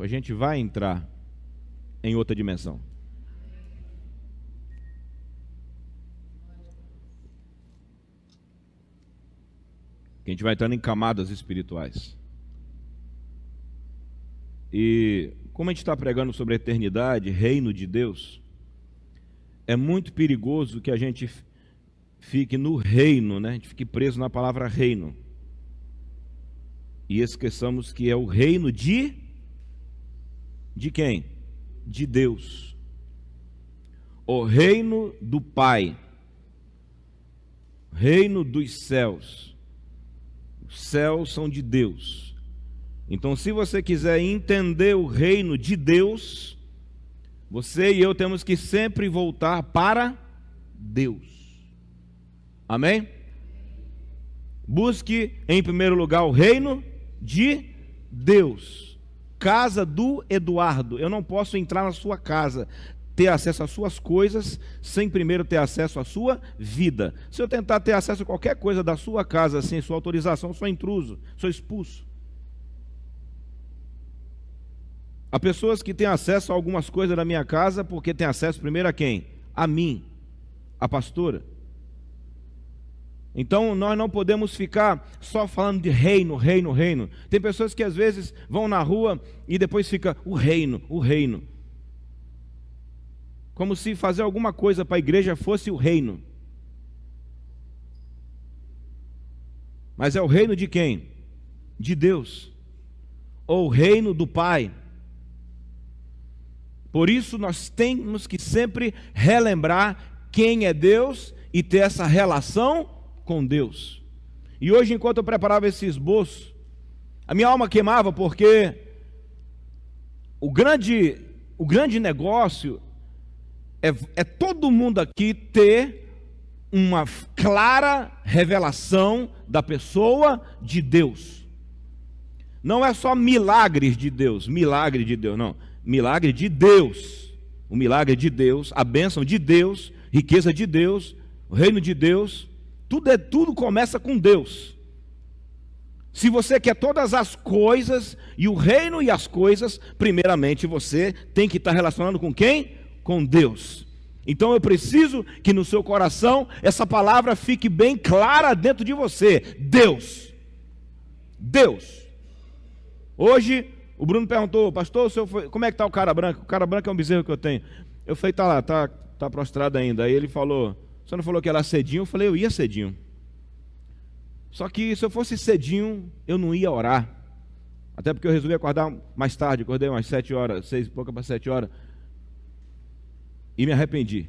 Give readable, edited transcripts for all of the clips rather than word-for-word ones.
a gente vai entrar em outra dimensão. A gente vai entrando em camadas espirituais. E como a gente está pregando sobre a eternidade, reino de Deus, é muito perigoso que a gente fique no reino, né? A gente fique preso na palavra reino. E esqueçamos que é o reino de quem? De Deus. O reino do Pai. Reino dos céus. Os céus são de Deus. Então, se você quiser entender o reino de Deus, você e eu temos que sempre voltar para Deus. Amém? Busque em primeiro lugar o reino de Deus. Casa do Eduardo. Eu não posso entrar na sua casa, ter acesso às suas coisas, sem primeiro ter acesso à sua vida. Se eu tentar ter acesso a qualquer coisa da sua casa sem sua autorização, sou intruso, sou expulso. Há pessoas que têm acesso a algumas coisas da minha casa porque têm acesso primeiro a quem? A mim, a pastora. Então nós não podemos ficar só falando de reino, reino, reino. Tem pessoas que às vezes vão na rua e depois fica o reino, o reino. Como se fazer alguma coisa para a igreja fosse o reino. Mas é o reino de quem? De Deus. Ou o reino do Pai. Por isso nós temos que sempre relembrar quem é Deus e ter essa relação com Deus. E hoje, enquanto eu preparava esse esboço, a minha alma queimava, porque o grande negócio é todo mundo aqui ter uma clara revelação da pessoa de Deus. Não é só milagres de Deus, milagre de Deus, não. Milagre de Deus. O milagre de Deus, a bênção de Deus, riqueza de Deus, o reino de Deus, tudo começa com Deus. Se você quer todas as coisas, e o reino e as coisas, primeiramente você tem que estar relacionando com quem? Com Deus. Então eu preciso que no seu coração essa palavra fique bem clara dentro de você. Deus. Deus. Hoje o Bruno perguntou: pastor, o senhor como é que está o cara branco? O cara branco é um bezerro que eu tenho. Eu falei: está lá, tá prostrado ainda. Aí ele falou: o senhor não falou que era cedinho? Eu falei: eu ia cedinho. Só que se eu fosse cedinho, eu não ia orar. Até porque eu resolvi acordar mais tarde. Acordei umas 7 horas, 6 e pouca para 7 horas. E me arrependi.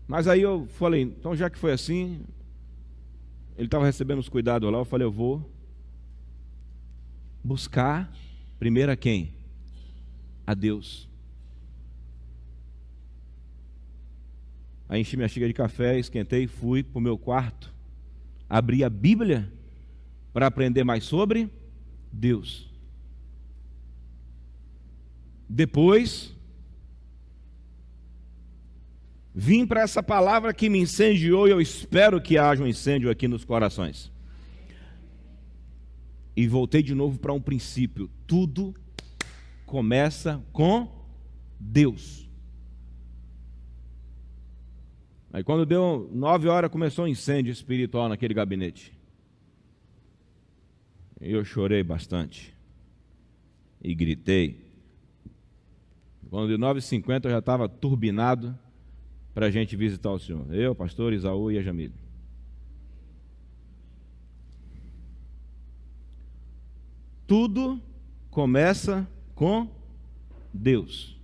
Mas aí eu falei: então já que foi assim, ele estava recebendo os cuidados lá, eu falei: eu vou buscar primeiro a quem? A Deus. Aí enchi minha xícara de café, esquentei, fui para o meu quarto, abri a Bíblia para aprender mais sobre Deus. Depois vim para essa palavra que me incendiou, e eu espero que haja um incêndio aqui nos corações. E voltei de novo para um princípio: tudo começa com Deus. Aí quando deu 9 horas, começou um incêndio espiritual naquele gabinete. E eu chorei bastante. E gritei. Quando deu 9h50, eu já estava turbinado para a gente visitar o senhor. Eu, pastor Isaú e a Jamile. Tudo começa com Deus.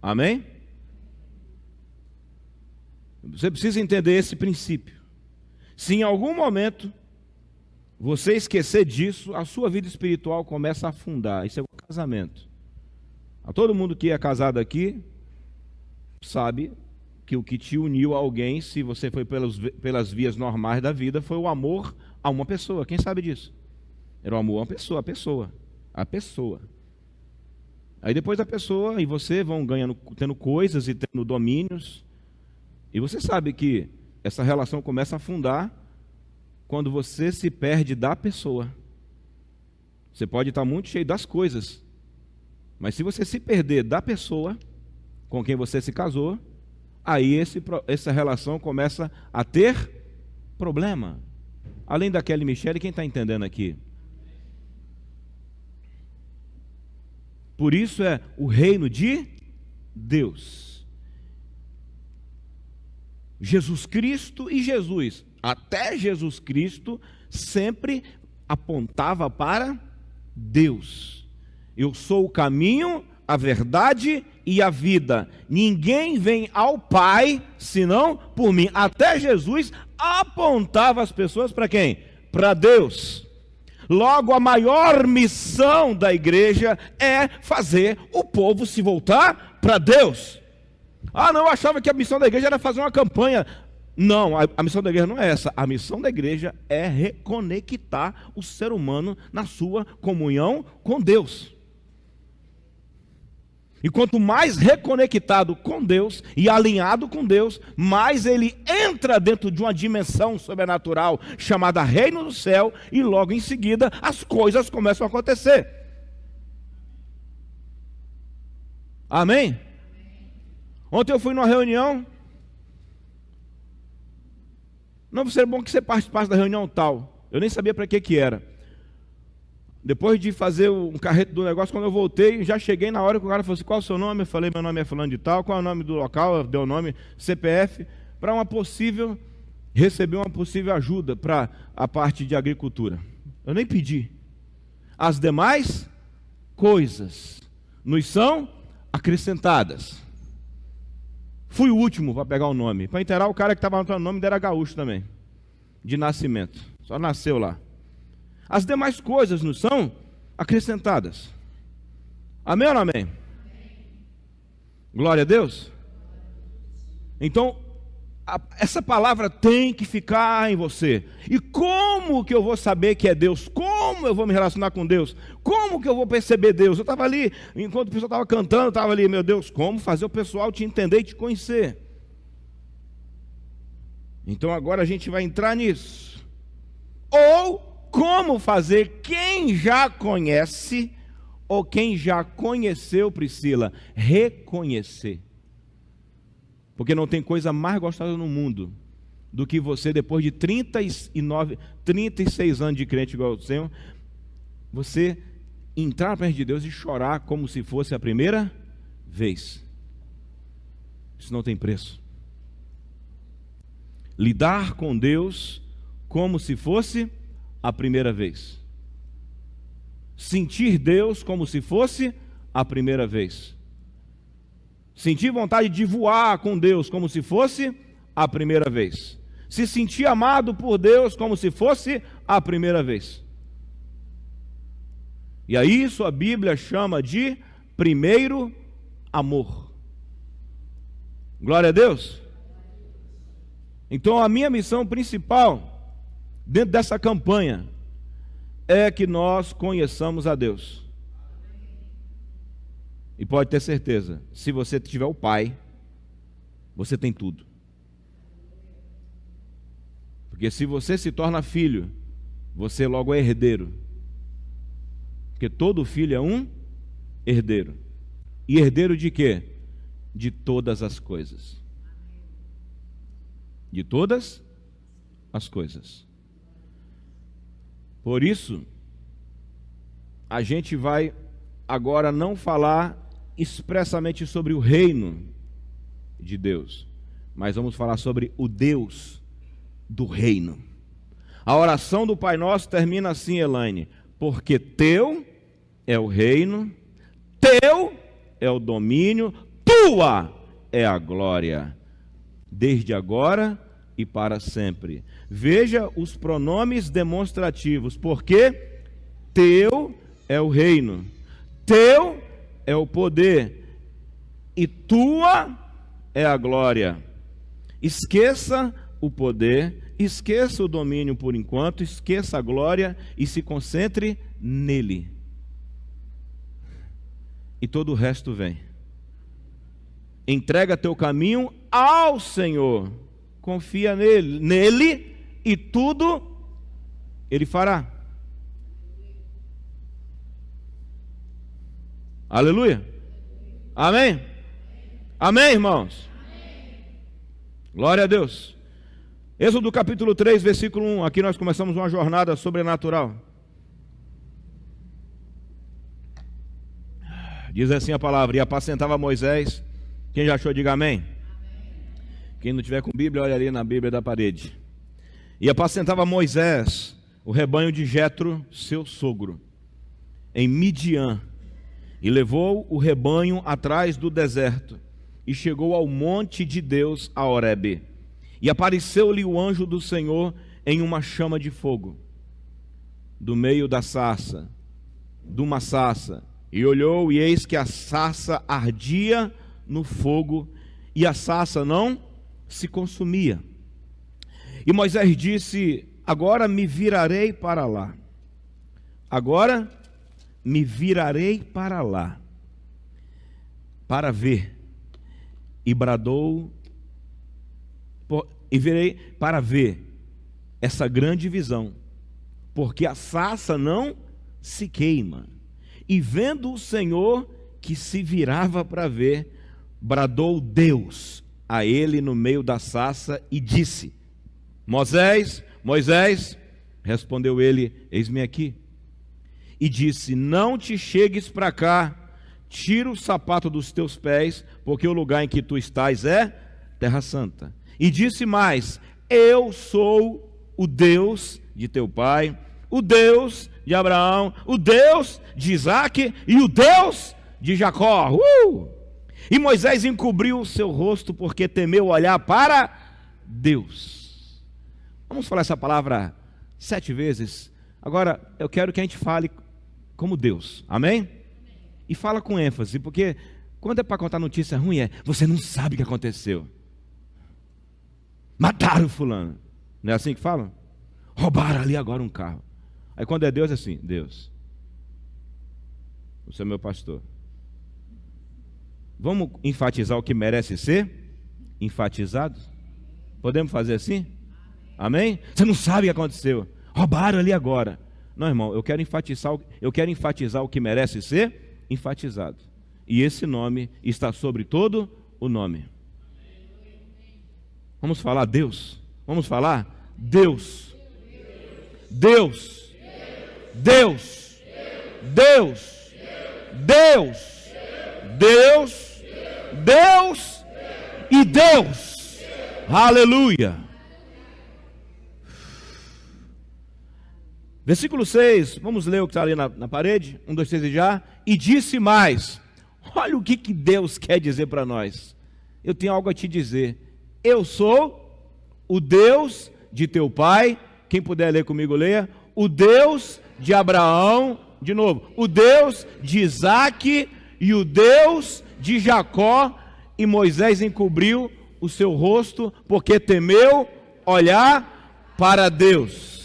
Amém? Você precisa entender esse princípio. Se em algum momento você esquecer disso, a sua vida espiritual começa a afundar. Isso é o casamento. A todo mundo que é casado aqui sabe que o que te uniu a alguém, se você foi pelas vias normais da vida, foi o amor a uma pessoa. Quem sabe disso? Era o amor a uma pessoa, a pessoa. Aí depois a pessoa e você vão ganhando, tendo coisas e tendo domínios. E você sabe que essa relação começa a afundar quando você se perde da pessoa. Você pode estar muito cheio das coisas, mas se você se perder da pessoa com quem você se casou, aí essa relação começa a ter problema. Além da Kelly Michele, quem está entendendo aqui? Por isso é o reino de Deus. Jesus Cristo e Jesus, até Jesus Cristo, sempre apontava para Deus. Eu sou o caminho, a verdade e a vida. Ninguém vem ao Pai senão por mim. Até Jesus apontava as pessoas para quem? Para Deus. Logo, a maior missão da igreja é fazer o povo se voltar para Deus. Ah, não, eu achava que a missão da igreja era fazer uma campanha. Não, a missão da igreja não é essa. A missão da igreja é reconectar o ser humano na sua comunhão com Deus. E quanto mais reconectado com Deus e alinhado com Deus, mais ele entra dentro de uma dimensão sobrenatural chamada Reino do Céu, e logo em seguida as coisas começam a acontecer. Amém? Ontem eu fui numa reunião. Não, seria bom que você participasse da reunião tal. Eu nem sabia para que era. Depois de fazer um carreto do negócio, quando eu voltei, já cheguei na hora que o cara falou assim: qual é o seu nome? Eu falei: meu nome é fulano de tal. Qual é o nome do local? Deu o nome, CPF, para receber uma possível ajuda para a parte de agricultura. Eu nem pedi. As demais coisas nos são acrescentadas. Fui o último para pegar o nome. Para inteirar, o cara que estava anotando o nome era gaúcho também, de nascimento. Só nasceu lá. As demais coisas nos são acrescentadas. Amém ou não amém? Glória a Deus. Então, essa palavra tem que ficar em você. E como que eu vou saber que é Deus? Como eu vou me relacionar com Deus? Como que eu vou perceber Deus? Eu estava ali, enquanto o pessoal estava cantando, eu estava ali: meu Deus, como fazer o pessoal te entender e te conhecer? Então agora a gente vai entrar nisso. Ou como fazer quem já conhece, ou quem já conheceu, Priscila, reconhecer. Porque não tem coisa mais gostosa no mundo do que você, depois de 36 anos de crente igual o Senhor, você entrar perto de Deus e chorar como se fosse a primeira vez. Isso não tem preço. Lidar com Deus como se fosse a primeira vez. Sentir Deus como se fosse a primeira vez. Sentir vontade de voar com Deus como se fosse a primeira vez. Se sentir amado por Deus como se fosse a primeira vez. E aí isso a Bíblia chama de primeiro amor. Glória a Deus. Então a minha missão principal dentro dessa campanha é que nós conheçamos a Deus. E pode ter certeza, se você tiver o Pai, você tem tudo. Porque se você se torna filho, você logo é herdeiro. Porque todo filho é um herdeiro. E herdeiro de quê? De todas as coisas. De todas as coisas. Por isso, a gente vai agora não falar expressamente sobre o reino de Deus, mas vamos falar sobre o Deus do reino. A oração do Pai Nosso termina assim, Elaine: porque teu é o reino, teu é o domínio, tua é a glória, desde agora e para sempre. Veja os pronomes demonstrativos: porque teu é o reino, teu é o poder e tua é a glória. Esqueça o poder, esqueça o domínio por enquanto, esqueça a glória e se concentre nele. E todo o resto vem. Entrega teu caminho ao Senhor. Confia nele e tudo Ele fará. Aleluia. Amém? Amém, irmãos? Glória a Deus. Êxodo capítulo 3, versículo 1. Aqui nós começamos uma jornada sobrenatural. Diz assim a palavra: e apacentava Moisés. Quem já achou, diga amém. Quem não tiver com Bíblia, olha ali na Bíblia da parede. E apacentava Moisés o rebanho de Jetro, seu sogro, em Midian, e levou o rebanho atrás do deserto, e chegou ao monte de Deus, a Horebe. E apareceu-lhe o anjo do Senhor em uma chama de fogo, do meio da sarça, de uma sarça. E olhou, e eis que a sarça ardia no fogo, e a sarça não se consumia. E Moisés disse: agora me virarei para lá. Agora me virarei para lá, para ver. E bradou, e virei para ver essa grande visão, porque a sarça não se queima. E vendo o Senhor que se virava para ver, bradou Deus a ele no meio da sarça e disse: Moisés, Moisés, respondeu ele: eis-me aqui. E disse: não te chegues para cá, tira o sapato dos teus pés, porque o lugar em que tu estás é terra santa. E disse mais: eu sou o Deus de teu pai, o Deus de Abraão, o Deus de Isaque e o Deus de Jacó. E Moisés encobriu o seu rosto, porque temeu olhar para Deus. Vamos falar essa palavra 7 vezes. Agora eu quero que a gente fale como Deus, amém? E fala com ênfase, porque quando é para contar notícia ruim, você não sabe o que aconteceu. Mataram fulano, não é assim que falam? Roubaram ali agora um carro. Aí quando é Deus, é assim: Deus, você é meu pastor. Vamos enfatizar o que merece ser enfatizado? Podemos fazer assim? Amém? Você não sabe o que aconteceu. Roubaram ali agora. Não, irmão, eu quero enfatizar o que merece ser enfatizado. E esse nome está sobre todo o nome. Vamos falar Deus. Vamos falar Deus. Deus. Deus. Deus. Deus. Deus. Deus e Deus. Aleluia. Versículo 6, vamos ler o que está ali na parede. 1, 2, 3 e já. E disse mais. Olha o que Deus quer dizer para nós. Eu tenho algo a te dizer. Eu sou o Deus de teu pai. Quem puder ler comigo, leia. O Deus de Abraão. De novo. O Deus de Isaque e o Deus de Jacó. E Moisés encobriu o seu rosto, porque temeu olhar para Deus.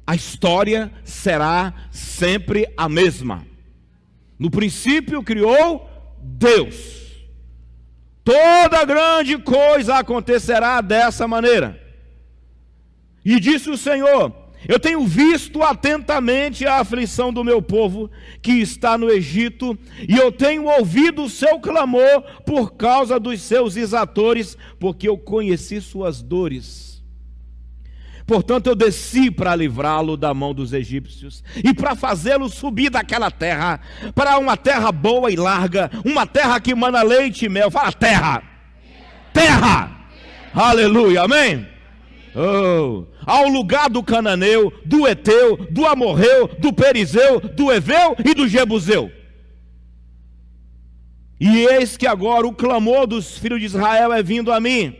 A história será sempre a mesma. No princípio criou Deus. Toda grande coisa acontecerá dessa maneira. E disse o Senhor: eu tenho visto atentamente a aflição do meu povo que está no Egito, e eu tenho ouvido o seu clamor por causa dos seus exatores, porque eu conheci suas dores. Portanto eu desci para livrá-lo da mão dos egípcios, e para fazê-lo subir daquela terra, para uma terra boa e larga, uma terra que mana leite e mel. Fala terra. Terra. Aleluia, amém? Oh, ao lugar do cananeu, do eteu, do amorreu, do perizeu, do eveu e do jebuseu. E eis que agora o clamor dos filhos de Israel é vindo a mim.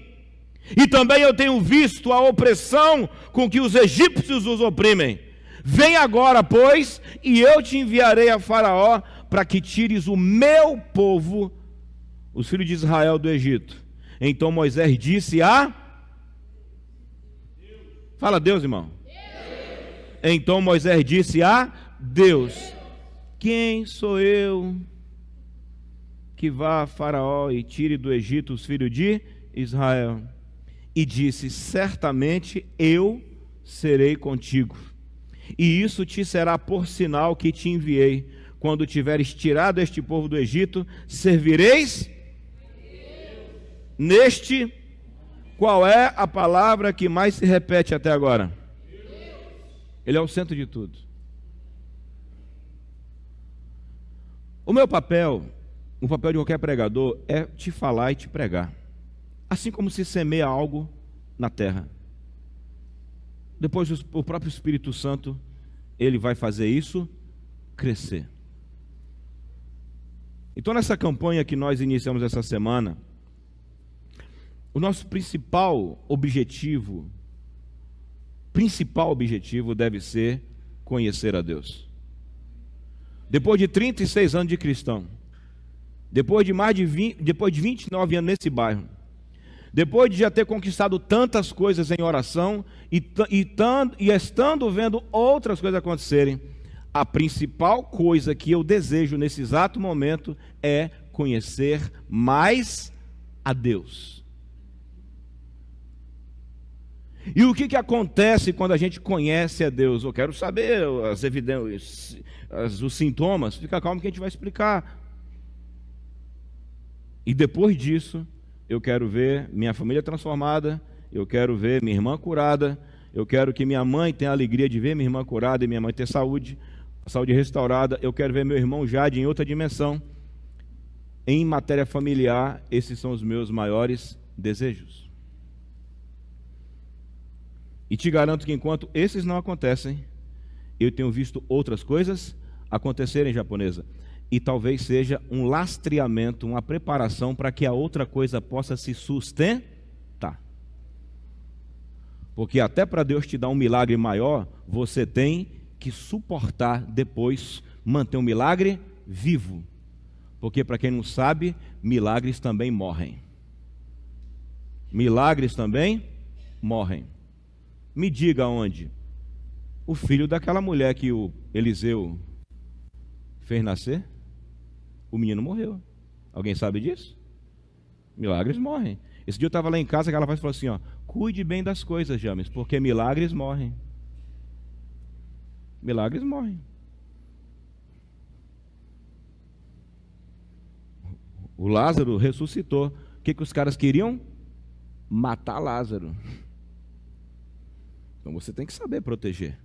E também eu tenho visto a opressão com que os egípcios os oprimem. Vem agora, pois, e eu te enviarei a Faraó, para que tires o meu povo, os filhos de Israel, do Egito. Então Moisés disse a... Fala Deus, irmão. Deus. Então Moisés disse a Deus: quem sou eu que vá a Faraó e tire do Egito os filhos de Israel? E disse: certamente eu serei contigo, E isso te será por sinal que te enviei. Quando tiveres tirado este povo do Egito, servireis neste. Qual é a palavra que mais se repete até agora? Ele é o centro de tudo. O meu papel, o papel de qualquer pregador, é te falar e te pregar. Assim como se semeia algo na terra. Depois o próprio Espírito Santo, ele vai fazer isso crescer. Então, nessa campanha que nós iniciamos essa semana, o nosso principal objetivo deve ser conhecer a Deus. Depois de 36 anos de cristão, depois de 29 anos nesse bairro, depois de já ter conquistado tantas coisas em oração e estando vendo outras coisas acontecerem, a principal coisa que eu desejo nesse exato momento é conhecer mais a Deus. E o que acontece quando a gente conhece a Deus? Eu quero saber as evidências, os sintomas. Fica calmo que a gente vai explicar. E depois disso, eu quero ver minha família transformada, eu quero ver minha irmã curada, eu quero que minha mãe tenha a alegria de ver minha irmã curada e minha mãe ter saúde restaurada, eu quero ver meu irmão Jade em outra dimensão. Em matéria familiar, esses são os meus maiores desejos. E te garanto que enquanto esses não acontecem, eu tenho visto outras coisas acontecerem, japonesa. E talvez seja um lastreamento, uma preparação para que a outra coisa possa se sustentar. Porque até para Deus te dar um milagre maior, você tem que suportar depois, manter um milagre vivo. Porque para quem não sabe, milagres também morrem. Milagres também morrem. Me diga onde? O filho daquela mulher que o Eliseu fez nascer, o menino morreu. Alguém sabe disso? Milagres morrem. Esse dia eu estava lá em casa, aquela voz falou assim, ó, cuide bem das coisas, James, porque milagres morrem. Milagres morrem. O Lázaro ressuscitou. O que os caras queriam? Matar Lázaro. Então você tem que saber proteger.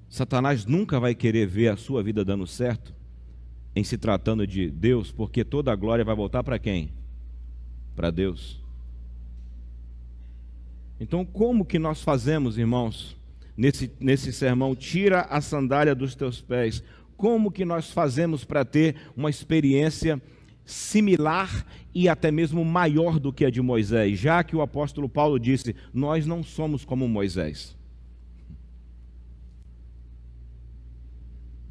Satanás nunca vai querer ver a sua vida dando certo em se tratando de Deus, porque toda a glória vai voltar para quem? Para Deus. Então, como que nós fazemos, irmãos, nesse sermão, tira a sandália dos teus pés? Como que nós fazemos para ter uma experiência similar e até mesmo maior do que a de Moisés? Já que o apóstolo Paulo disse, nós não somos como Moisés.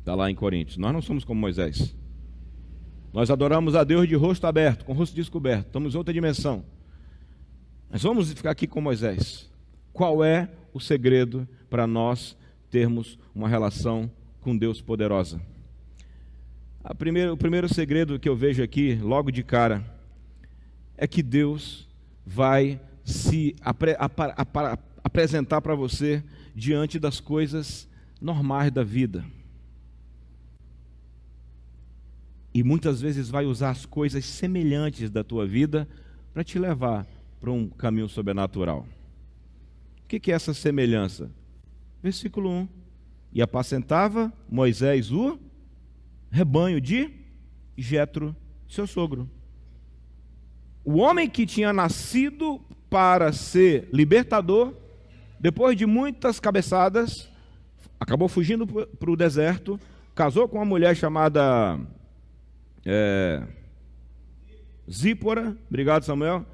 Está lá em Coríntios, nós não somos como Moisés. Nós adoramos a Deus de rosto aberto, com o rosto descoberto, estamos em outra dimensão. Mas vamos ficar aqui com Moisés. Qual é o segredo para nós termos uma relação com Deus poderosa? O primeiro segredo que eu vejo aqui, logo de cara, é que Deus vai se apresentar para você diante das coisas normais da vida. E muitas vezes vai usar as coisas semelhantes da tua vida para te levar para um caminho sobrenatural. O que é essa semelhança? Versículo 1. E apacentava Moisés o rebanho de Jetro, seu sogro. O homem que tinha nascido para ser libertador, depois de muitas cabeçadas, acabou fugindo para o deserto, casou com uma mulher chamada Zípora, obrigado Samuel,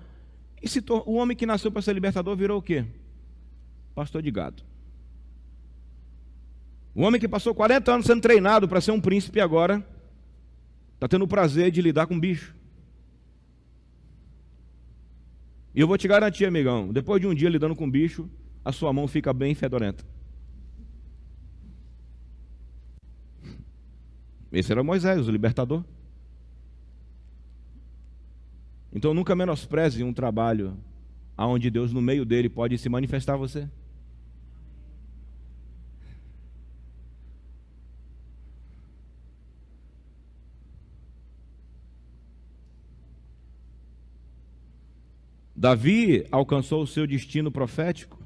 e o homem que nasceu para ser libertador virou o quê? Pastor de gado. O homem que passou 40 anos sendo treinado para ser um príncipe agora está tendo o prazer de lidar com bicho. E eu vou te garantir, amigão, depois de um dia lidando com bicho, a sua mão fica bem fedorenta. Esse era Moisés, o libertador. Então nunca menospreze um trabalho aonde Deus no meio dele pode se manifestar a você. Davi alcançou o seu destino profético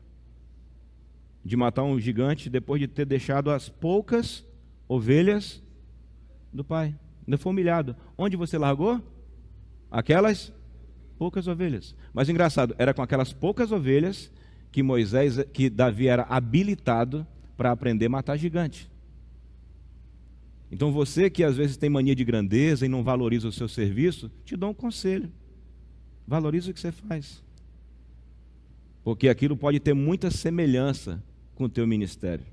de matar um gigante depois de ter deixado as poucas ovelhas do pai. Ainda foi humilhado. Onde você largou? Aquelas poucas ovelhas. Mas engraçado, era com aquelas poucas ovelhas que Davi era habilitado para aprender a matar gigante. Então você que às vezes tem mania de grandeza e não valoriza o seu serviço, te dou um conselho. Valorize o que você faz, porque aquilo pode ter muita semelhança com o teu ministério.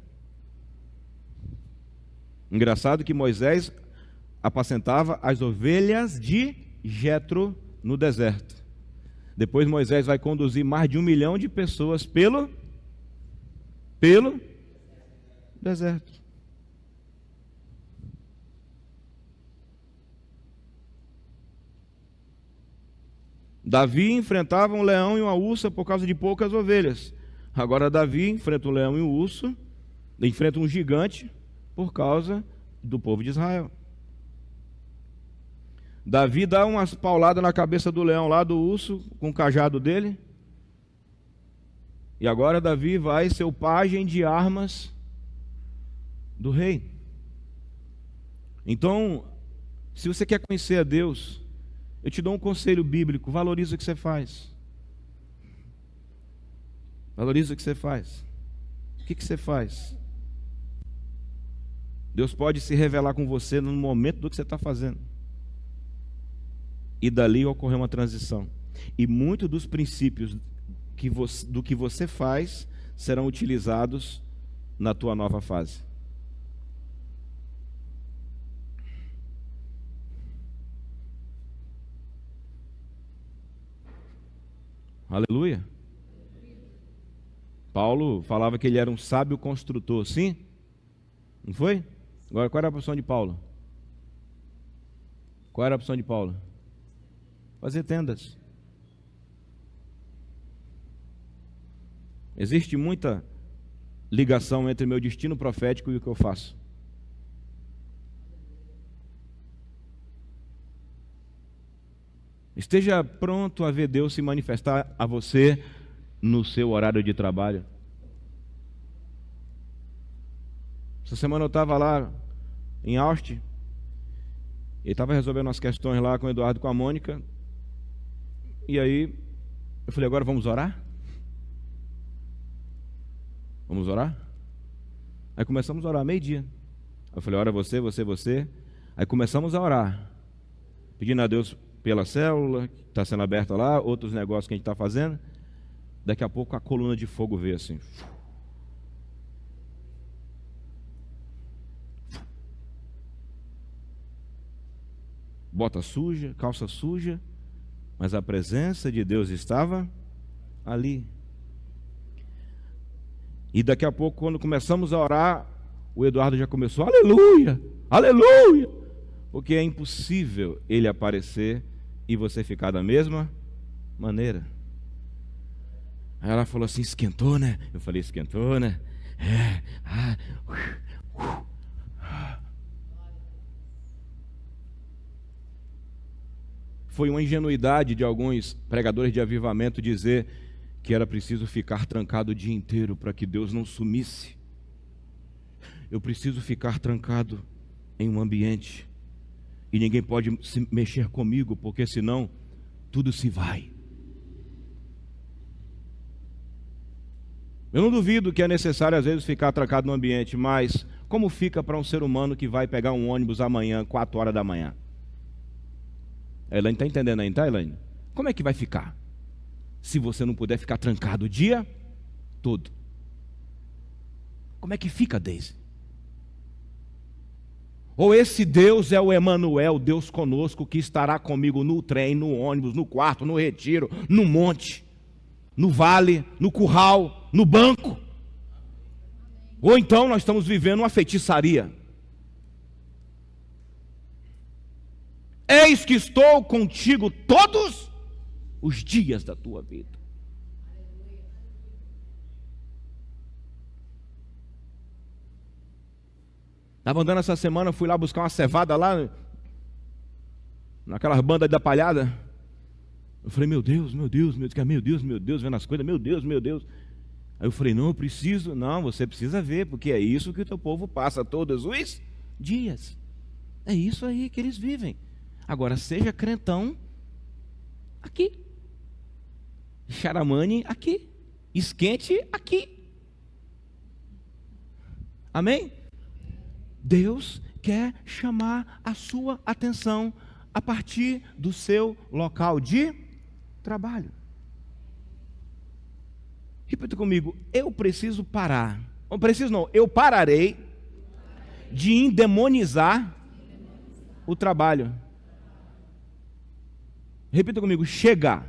Engraçado que Moisés apacentava as ovelhas de Jetro no deserto. Depois Moisés vai conduzir mais de 1 milhão de pessoas pelo deserto. Davi enfrentava um leão e uma ursa por causa de poucas ovelhas. Agora Davi enfrenta um leão e um urso, enfrenta um gigante por causa do povo de Israel. Davi dá umas pauladas na cabeça do leão lá, do urso, com o cajado dele. E agora Davi vai ser o pajem de armas do rei. Então, se você quer conhecer a Deus, eu te dou um conselho bíblico: valoriza o que você faz. Valoriza o que você faz. O que você faz? Deus pode se revelar com você no momento do que você está fazendo. E dali ocorrer uma transição. E muitos dos princípios do que você faz serão utilizados na tua nova fase. Aleluia. Paulo falava que ele era um sábio construtor, sim? Não foi? Agora, qual era a profissão de Paulo? Qual era a profissão de Paulo? Fazer tendas. Existe muita ligação entre meu destino profético e o que eu faço. Esteja pronto a ver Deus se manifestar a você no seu horário de trabalho. Essa semana eu estava lá em Austin, e estava resolvendo umas questões lá com o Eduardo e com a Mônica, e aí eu falei: agora vamos orar? Vamos orar? Aí começamos a orar, meio-dia. Eu falei: ora você. Aí começamos a orar, pedindo a Deus pela célula que está sendo aberta lá, outros negócios que a gente está fazendo. Daqui a pouco a coluna de fogo veio assim. Bota suja, calça suja, mas a presença de Deus estava ali. E daqui a pouco, quando começamos a orar, o Eduardo já começou: aleluia, aleluia, porque é impossível ele aparecer e você ficar da mesma maneira. Aí ela falou assim: esquentou, né? Eu falei: esquentou, né? Foi uma ingenuidade de alguns pregadores de avivamento dizer que era preciso ficar trancado o dia inteiro para que Deus não sumisse. Eu preciso ficar trancado em um ambiente e ninguém pode se mexer comigo, porque senão tudo se vai. Eu não duvido que é necessário às vezes ficar trancado no ambiente, mas como fica para um ser humano que vai pegar um ônibus amanhã, 4 horas da manhã? A Elaine está entendendo aí, tá, Elaine? Como é que vai ficar se você não puder ficar trancado o dia todo? Como é que fica, Deise? Ou esse Deus é o Emanuel, Deus conosco, que estará comigo no trem, no ônibus, no quarto, no retiro, no monte, no vale, no curral, no banco. Ou então nós estamos vivendo uma feitiçaria. Eis que estou contigo todos os dias da tua vida. Estava andando essa semana, fui lá buscar uma cevada lá, naquelas bandas da palhada. Eu falei, meu Deus, meu Deus, meu Deus, meu Deus, meu Deus, vendo as coisas, meu Deus, meu Deus. Aí eu falei, não, eu preciso. Não, você precisa ver, porque é isso que o teu povo passa todos os dias. É isso aí que eles vivem. Agora, seja crentão aqui. Charamane aqui. Esquente aqui. Amém? Deus quer chamar a sua atenção a partir do seu local de trabalho. Repita comigo, eu preciso parar. Não preciso não, eu pararei de endemonizar o trabalho. Repita comigo, chega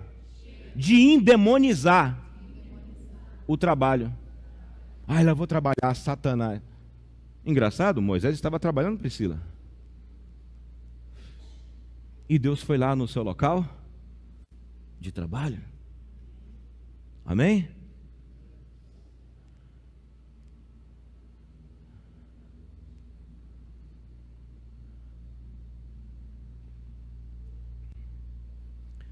de endemonizar o trabalho. Ai, lá vou trabalhar, Satanás. Engraçado, Moisés estava trabalhando, Priscila. E Deus foi lá no seu local de trabalho. Amém?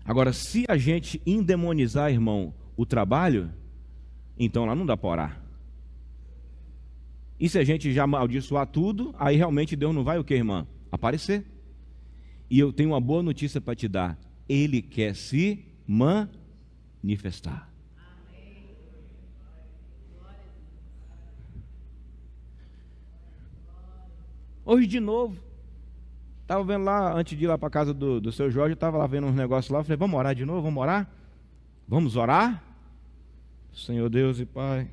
Agora, se a gente endemonizar, irmão, o trabalho, então lá não dá para orar. E se a gente já amaldiçoar tudo, aí realmente Deus não vai o que, irmã? Aparecer. E eu tenho uma boa notícia para te dar. Ele quer se manifestar. Hoje de novo, estava vendo lá, antes de ir lá para a casa do seu Jorge, estava lá vendo uns negócios lá, eu falei, vamos orar de novo, vamos orar? Vamos orar? Senhor Deus e Pai,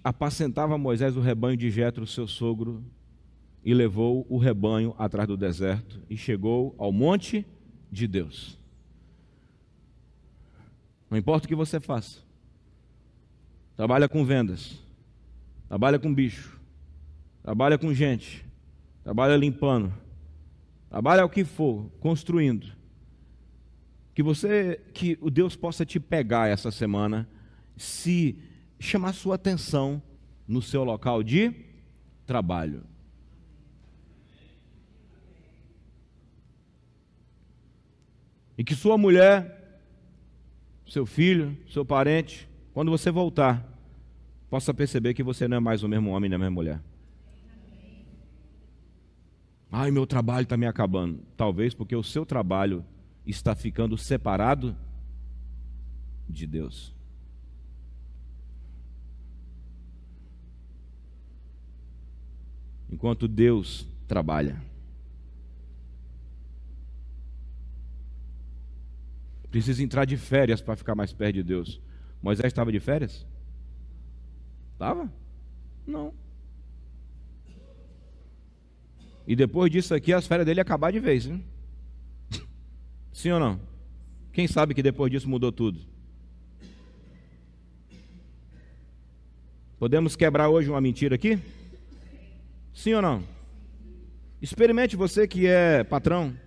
apacentava Moisés o rebanho de Jetro, seu sogro, e levou o rebanho atrás do deserto, e chegou ao monte de Deus. Não importa o que você faça, trabalha com vendas, trabalha com bicho, trabalha com gente, trabalha limpando, trabalha o que for, construindo, que o Deus possa te pegar essa semana, se chamar sua atenção no seu local de trabalho. E que sua mulher, seu filho, seu parente, quando você voltar, possa perceber que você não é mais o mesmo homem nem a mesma mulher. Ai, meu trabalho está me acabando. Talvez porque o seu trabalho está ficando separado de Deus. Enquanto Deus trabalha. Precisa entrar de férias para ficar mais perto de Deus. Moisés estava de férias? Estava? Não. E depois disso aqui, as férias dele iam acabar de vez, hein? Sim ou não? Quem sabe que depois disso mudou tudo? Podemos quebrar hoje uma mentira aqui? Sim ou não? Experimente, você que é patrão.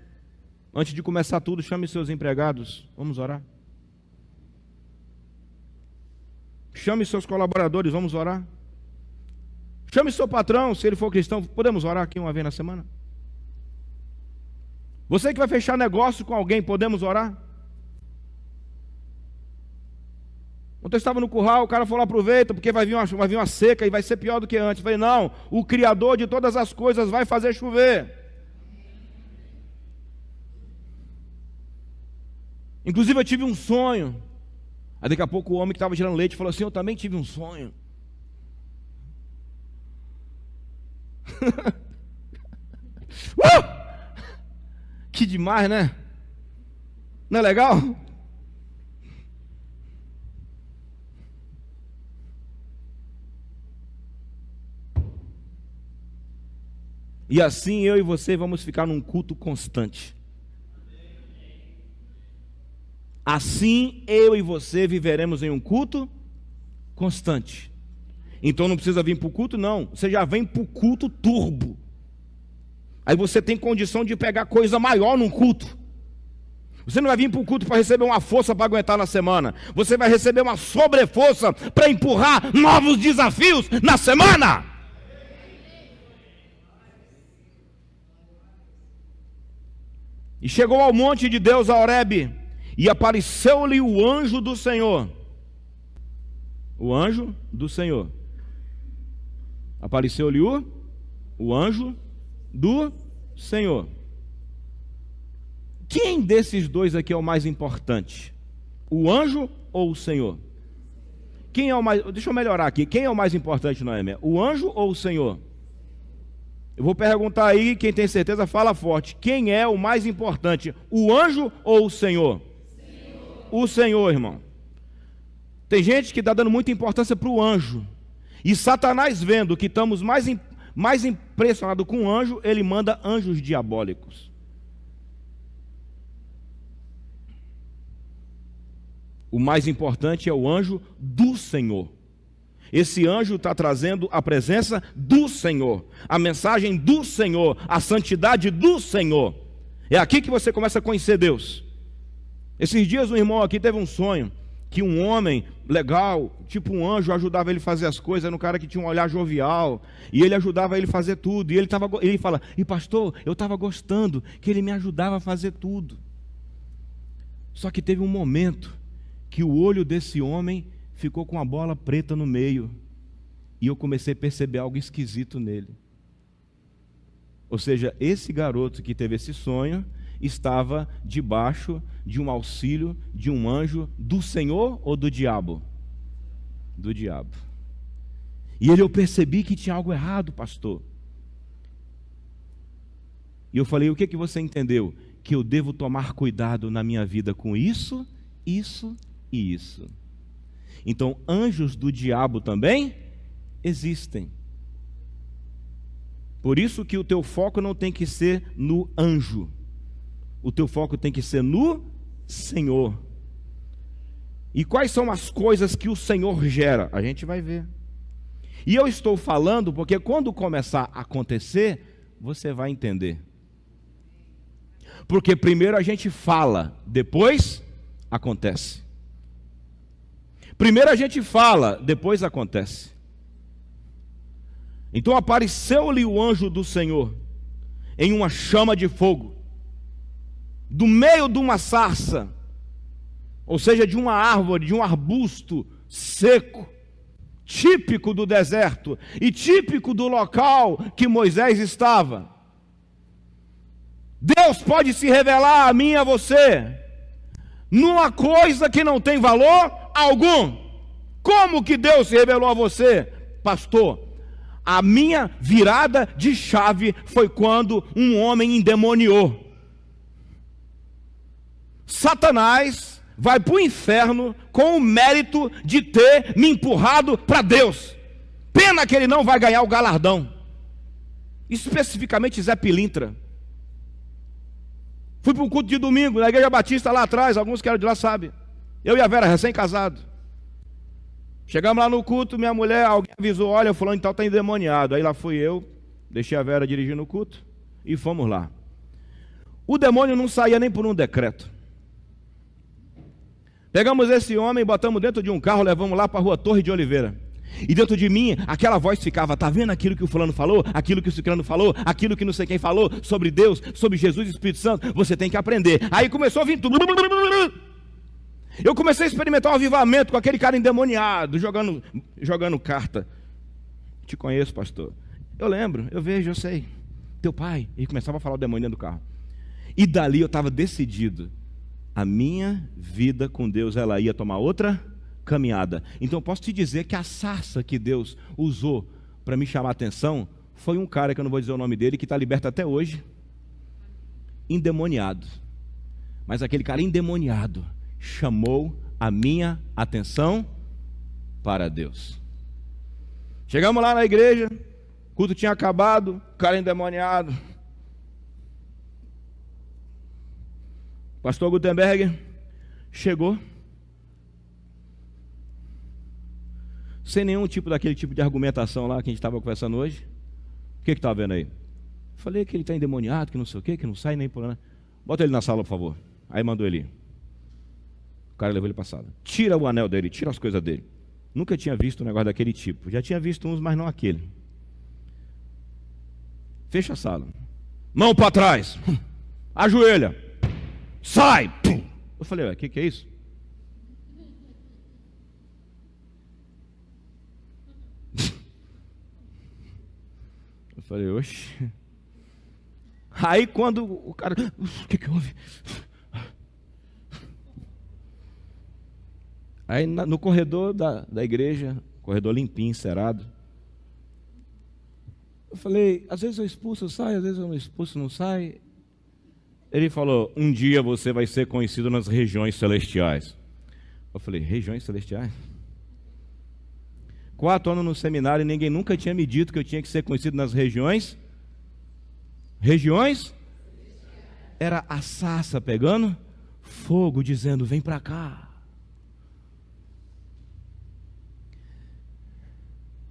Antes de começar tudo, chame seus empregados. Vamos orar. Chame seus colaboradores, vamos orar. Chame seu patrão, se ele for cristão. Podemos orar aqui uma vez na semana? Você que vai fechar negócio com alguém, podemos orar? Ontem eu estava no curral, o cara falou, aproveita, porque vai vir uma seca e vai ser pior do que antes. Eu falei, não, o Criador de todas as coisas vai fazer chover. Inclusive eu tive um sonho. Aí daqui a pouco o homem que estava tirando leite falou assim, eu também tive um sonho. Que demais, né? Não é legal? E assim eu e você vamos ficar num culto constante. Assim eu e você viveremos em um culto constante. Então não precisa vir para o culto, não. Você já vem para o culto turbo. Aí você tem condição de pegar coisa maior num culto. Você não vai vir para o culto para receber uma força para aguentar na semana. Você vai receber uma sobreforça para empurrar novos desafios na semana. E chegou ao monte de Deus, a Horebe, e apareceu-lhe o anjo do Senhor. O anjo do Senhor. Apareceu-lhe o anjo do Senhor. Quem desses dois aqui é o mais importante? O anjo ou o Senhor? Quem é o mais... Deixa eu melhorar aqui. Quem é o mais importante, Noêmia? O anjo ou o Senhor? Eu vou perguntar aí, quem tem certeza, fala forte. Quem é o mais importante? O anjo ou o Senhor? O Senhor, irmão. Tem gente que está dando muita importância para o anjo. E Satanás, vendo que estamos mais impressionados com o anjo, ele manda anjos diabólicos. O mais importante é o anjo do Senhor. Esse anjo está trazendo a presença do Senhor, a mensagem do Senhor, a santidade do Senhor. É aqui que você começa a conhecer Deus. Esses dias um irmão aqui teve um sonho, que um homem legal, tipo um anjo, ajudava ele a fazer as coisas. Era um cara que tinha um olhar jovial, e ele ajudava ele a fazer tudo. E ele fala, e pastor, eu estava gostando que ele me ajudava a fazer tudo. Só que teve um momento que o olho desse homem ficou com a bola preta no meio, e eu comecei a perceber algo esquisito nele. Ou seja, esse garoto que teve esse sonho estava debaixo de um auxílio de um anjo do Senhor ou do diabo? Do diabo. E eu percebi que tinha algo errado, pastor. E eu falei, o que você entendeu? Que eu devo tomar cuidado na minha vida com isso, isso e isso. Então, anjos do diabo também existem. Por isso que o teu foco não tem que ser no anjo. O teu foco tem que ser no Senhor. E quais são as coisas que o Senhor gera? A gente vai ver. E eu estou falando porque quando começar a acontecer, você vai entender. Porque primeiro a gente fala, depois acontece. Primeiro a gente fala, depois acontece. Então apareceu-lhe o anjo do Senhor em uma chama de fogo, do meio de uma sarça, ou seja, de uma árvore, de um arbusto seco, típico do deserto e típico do local que Moisés estava. Deus pode se revelar a mim e a você numa coisa que não tem valor algum. Como que Deus se revelou a você, pastor? A minha virada de chave foi quando um homem endemoniou. Satanás vai para o inferno com o mérito de ter me empurrado para Deus. Pena que ele não vai ganhar o galardão. Especificamente Zé Pilintra. Fui para um culto de domingo na Igreja Batista lá atrás, alguns que eram de lá sabem. Eu e a Vera, recém-casado. Chegamos lá no culto, minha mulher, alguém avisou, olha, fulano de tal está endemoniado. Aí lá fui eu, deixei a Vera dirigindo o culto e fomos lá. O demônio não saía nem por um decreto. Pegamos esse homem, botamos dentro de um carro, levamos lá para a rua Torre de Oliveira. E dentro de mim, aquela voz ficava, tá vendo aquilo que o fulano falou? Aquilo que o ciclano falou? Aquilo que não sei quem falou? Sobre Deus, sobre Jesus e Espírito Santo? Você tem que aprender. Aí começou a vir tudo. Eu comecei a experimentar um avivamento com aquele cara endemoniado, jogando carta. Te conheço, pastor. Eu lembro, eu vejo, eu sei. Teu pai. E começava a falar o demônio dentro do carro. E dali eu estava decidido. A minha vida com Deus, ela ia tomar outra caminhada. Então eu posso te dizer que a sarça que Deus usou para me chamar a atenção foi um cara, que eu não vou dizer o nome dele, que está liberto até hoje, endemoniado. Mas aquele cara endemoniado chamou a minha atenção para Deus. Chegamos lá na igreja, o culto tinha acabado, o cara endemoniado. Pastor Gutenberg chegou sem nenhum tipo daquele tipo de argumentação lá que a gente estava conversando hoje. O que está vendo aí? Falei que ele está endemoniado, que não sei o que não sai nem por nada. Bota ele na sala, por favor. Aí mandou ele ir. O cara levou ele para a sala. Tira o anel dele, tira as coisas dele. Nunca tinha visto um negócio daquele tipo. Já tinha visto uns, mas não aquele. Fecha a sala. Mão para trás. Ajoelha. Sai. Eu falei, ué, o que é isso? Eu falei, oxe. Aí quando o cara, o que houve? Aí no corredor da igreja, corredor limpinho, encerado. Eu falei, às vezes eu expulso, sai, às vezes eu não expulso, não sai. Ele falou, um dia você vai ser conhecido nas regiões celestiais. Eu falei, regiões celestiais? 4 anos no seminário e ninguém nunca tinha me dito que eu tinha que ser conhecido nas regiões. Regiões? Era a sarça pegando fogo, dizendo, vem para cá.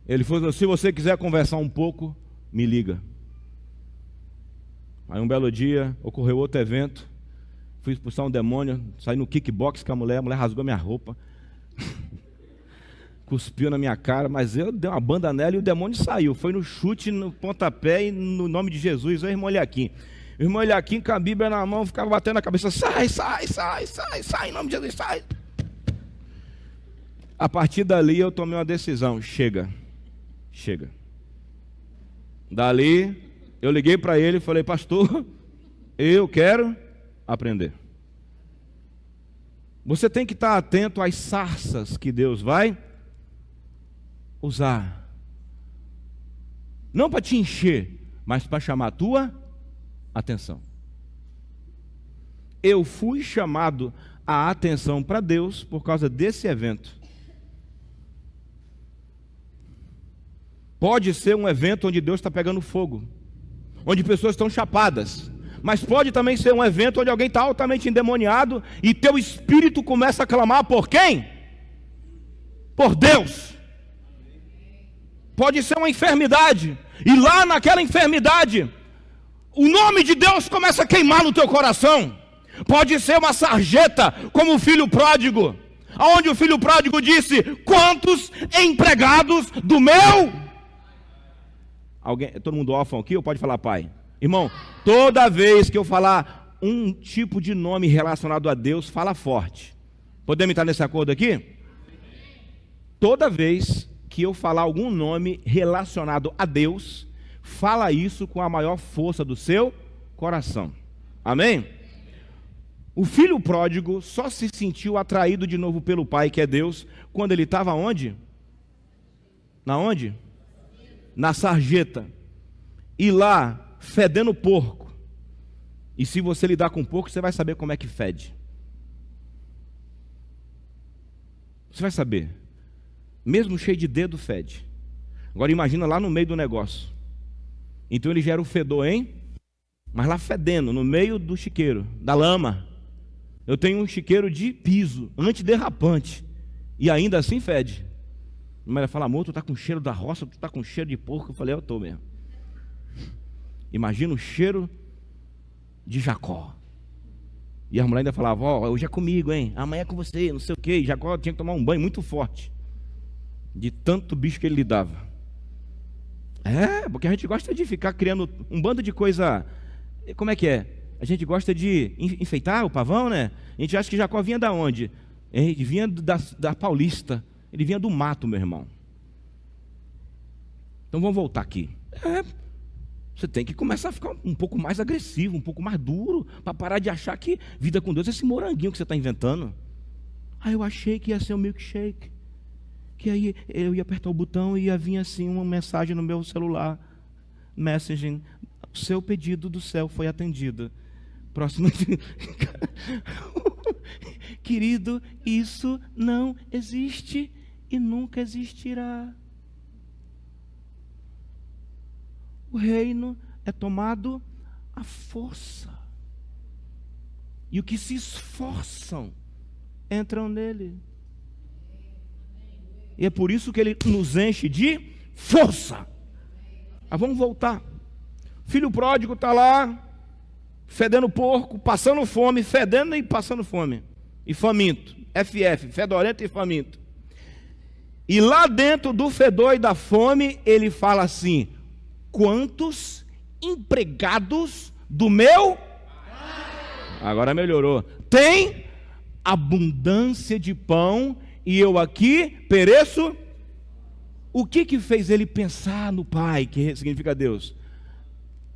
Ele falou, se você quiser conversar um pouco, me liga. Aí um belo dia, ocorreu outro evento, fui expulsar um demônio, saí no kickbox com a mulher rasgou minha roupa, cuspiu na minha cara, mas eu dei uma banda nela e o demônio saiu, foi no chute, no pontapé e no nome de Jesus, o irmão Eliakim. O irmão Eliakim com a Bíblia na mão, ficava batendo na cabeça, sai, em nome de Jesus, sai. A partir dali eu tomei uma decisão, chega. Dali, eu liguei para ele e falei, pastor, eu quero aprender. Você tem que estar atento às sarças que Deus vai usar. Não para te encher, mas para chamar a tua atenção. Eu fui chamado a atenção para Deus por causa desse evento. Pode ser um evento onde Deus está pegando fogo, onde pessoas estão chapadas, mas pode também ser um evento onde alguém está altamente endemoniado e teu espírito começa a clamar por quem? Por Deus. Pode ser uma enfermidade, e lá naquela enfermidade, o nome de Deus começa a queimar no teu coração. Pode ser uma sarjeta, como o filho pródigo, onde o filho pródigo disse, quantos empregados do meu... Alguém, todo mundo órfão aqui ou pode falar pai? Irmão, toda vez que eu falar um tipo de nome relacionado a Deus, fala forte. Podemos estar nesse acordo aqui? Toda vez que eu falar algum nome relacionado a Deus, fala isso com a maior força do seu coração. Amém? O filho pródigo só se sentiu atraído de novo pelo pai, que é Deus, quando ele estava onde? Na onde? Na sarjeta, e lá, fedendo porco. E se você lidar com porco, você vai saber como é que fede. Você vai saber. Mesmo cheio de dedo, fede. Agora imagina lá no meio do negócio. Então ele gera o fedor, hein? Mas lá fedendo, no meio do chiqueiro, da lama. Eu tenho um chiqueiro de piso, antiderrapante, e ainda assim fede. Mas ela fala, amor, tu tá com cheiro da roça, tu tá com cheiro de porco. Eu falei, eu tô mesmo. Imagina o cheiro de Jacó. E a mulher ainda falava, ó, hoje é comigo, hein? Amanhã é com você, não sei o quê. E Jacó tinha que tomar um banho muito forte, de tanto bicho que ele lhe dava. Porque a gente gosta de ficar criando um bando de coisa. Como é que é? A gente gosta de enfeitar o pavão, né? A gente acha que Jacó vinha da onde? Ele vinha da Paulista. Ele vinha do mato, meu irmão. Então vamos voltar aqui. Você tem que começar a ficar um pouco mais agressivo, um pouco mais duro, para parar de achar que vida com Deus é esse moranguinho que você está inventando. Eu achei que ia ser um milkshake, que aí eu ia apertar o botão e ia vir assim uma mensagem no meu celular, messaging, o seu pedido do céu foi atendido. Próximo. Querido, isso não existe e nunca existirá. O reino é tomado à força. E os que se esforçam entram nele. E é por isso que ele nos enche de força. Mas vamos voltar. Filho pródigo está lá, fedendo porco, passando fome, fedendo e passando fome. E faminto, fedorento e faminto. E lá dentro do fedor e da fome, ele fala assim: quantos empregados do meu... Agora melhorou. Tem abundância de pão e eu aqui pereço. O que fez ele pensar no Pai, que significa Deus?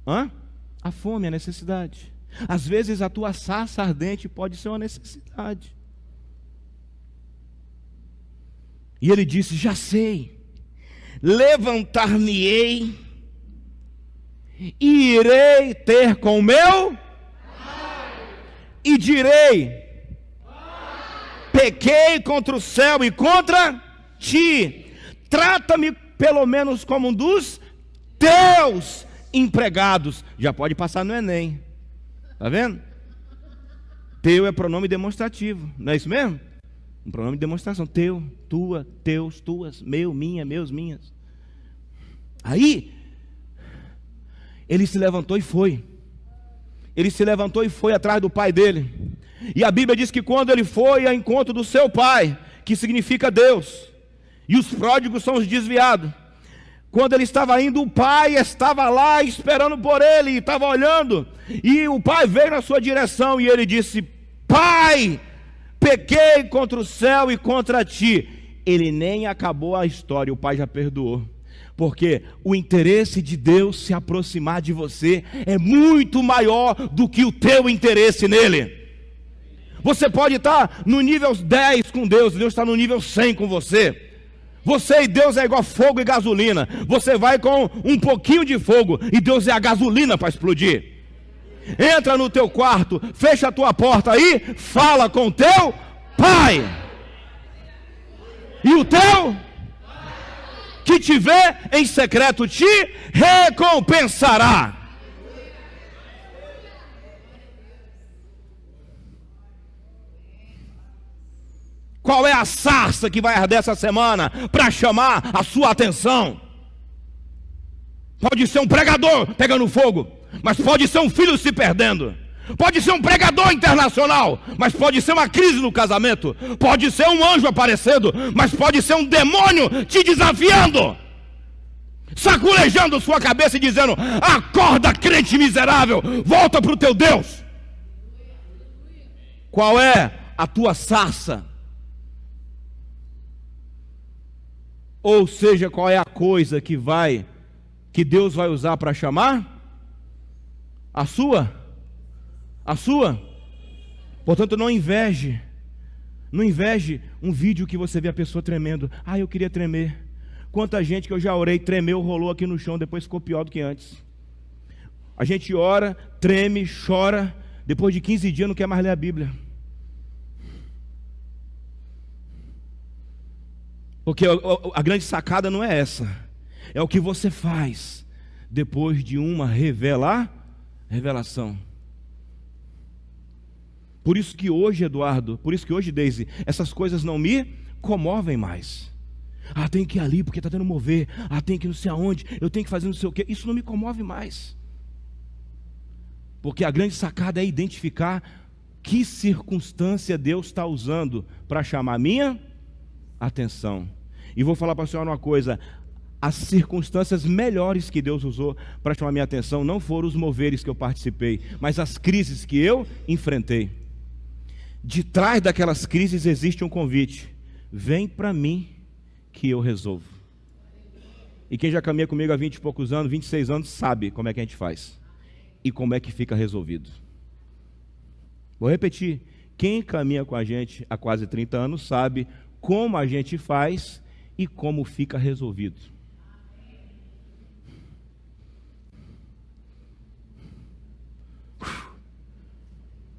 A fome, a necessidade. Às vezes a tua sarça ardente pode ser uma necessidade. E ele disse: já sei, levantar-me-ei e irei ter com o meu e direi: pequei contra o céu e contra ti, trata-me pelo menos como um dos teus empregados. Já pode passar no Enem, tá vendo? Teu é pronome demonstrativo, não é isso mesmo? Um pronome de demonstração: teu, tua, teus, tuas, meu, minha, meus, minhas. Aí ele se levantou e foi. Ele se levantou e foi atrás do pai dele. E a Bíblia diz que quando ele foi ao encontro do seu pai, que significa Deus, e os pródigos são os desviados, quando ele estava indo, o pai estava lá esperando por ele, estava olhando, e o pai veio na sua direção, e ele disse: pai, pequei contra o céu e contra ti. Ele nem acabou a história, o pai já perdoou. Porque o interesse de Deus se aproximar de você é muito maior do que o teu interesse nele. Você pode estar no nível 10 com Deus, Deus está no nível 100 com você. Você e Deus é igual fogo e gasolina. Você vai com um pouquinho de fogo e Deus é a gasolina para explodir. Entra no teu quarto, fecha a tua porta aí, fala com o teu pai. E o teu que te vê em secreto te recompensará. Qual é a sarça que vai arder essa semana para chamar a sua atenção? Pode ser um pregador pegando fogo, mas pode ser um filho se perdendo. Pode ser um pregador internacional, mas pode ser uma crise no casamento. Pode ser um anjo aparecendo, mas pode ser um demônio te desafiando, saculejando sua cabeça e dizendo: acorda, crente miserável, volta para o teu Deus. Qual é a tua sarça? Ou seja, qual é a coisa que Deus vai usar para chamar? A sua? A sua? Portanto, não inveje um vídeo que você vê a pessoa tremendo. Eu queria tremer. Quanta gente que eu já orei, tremeu, rolou aqui no chão, depois ficou pior do que antes. A gente ora, treme, chora, depois de 15 dias não quer mais ler a Bíblia. Porque a grande sacada não é essa, é o que você faz depois de uma revelação. Por isso que hoje, Eduardo, Deise, essas coisas não me comovem mais. Tenho que ir ali porque está tendo mover. Tenho que ir não sei aonde, eu tenho que fazer não sei o quê. Isso não me comove mais. Porque a grande sacada é identificar que circunstância Deus está usando para chamar a minha atenção. E vou falar para a senhora uma coisa: as circunstâncias melhores que Deus usou para chamar a minha atenção não foram os moveres que eu participei, mas as crises que eu enfrentei. De trás daquelas crises existe um convite: vem para mim que eu resolvo. E quem já caminha comigo há 20 e poucos anos, 26 anos, sabe como é que a gente faz e como é que fica resolvido. Vou repetir: quem caminha com a gente há quase 30 anos sabe como a gente faz e como fica resolvido.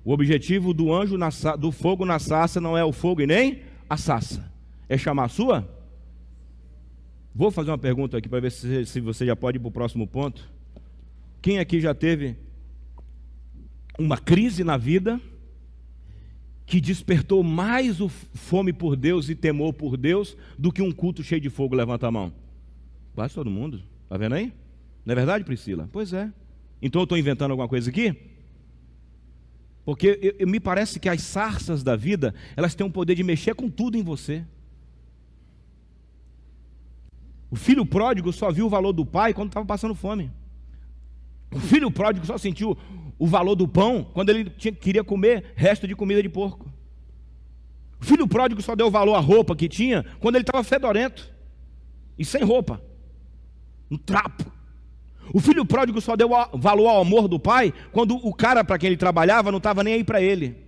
O objetivo do anjo do fogo na sarça não é o fogo e nem a sarça, é chamar a sua. Vou fazer uma pergunta aqui para ver se você já pode ir para o próximo ponto. Quem aqui já teve uma crise na vida que despertou mais fome por Deus e temor por Deus do que um culto cheio de fogo? Levanta a mão. Quase todo mundo. Está vendo aí? Não é verdade, Priscila? Pois é. Então eu estou inventando alguma coisa aqui? Porque me parece que as sarças da vida, elas têm o poder de mexer com tudo em você. O filho pródigo só viu o valor do pai quando estava passando fome. O filho pródigo só sentiu o valor do pão quando ele queria comer resto de comida de porco. O filho pródigo só deu valor à roupa que tinha quando ele estava fedorento e sem roupa, no trapo. O filho pródigo só deu valor ao amor do pai quando o cara para quem ele trabalhava não estava nem aí para ele.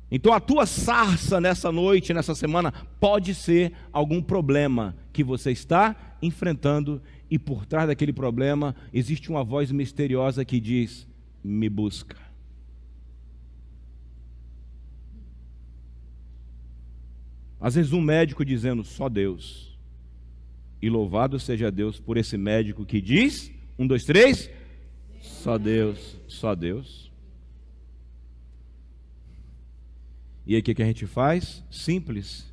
Então a tua sarça nessa noite, nessa semana, pode ser algum problema que você está enfrentando, e por trás daquele problema existe uma voz misteriosa que diz: me busca. Às vezes um médico dizendo: só Deus. E louvado seja Deus por esse médico que diz: 1, 2, 3, só Deus, só Deus. E aí o que a gente faz? Simples.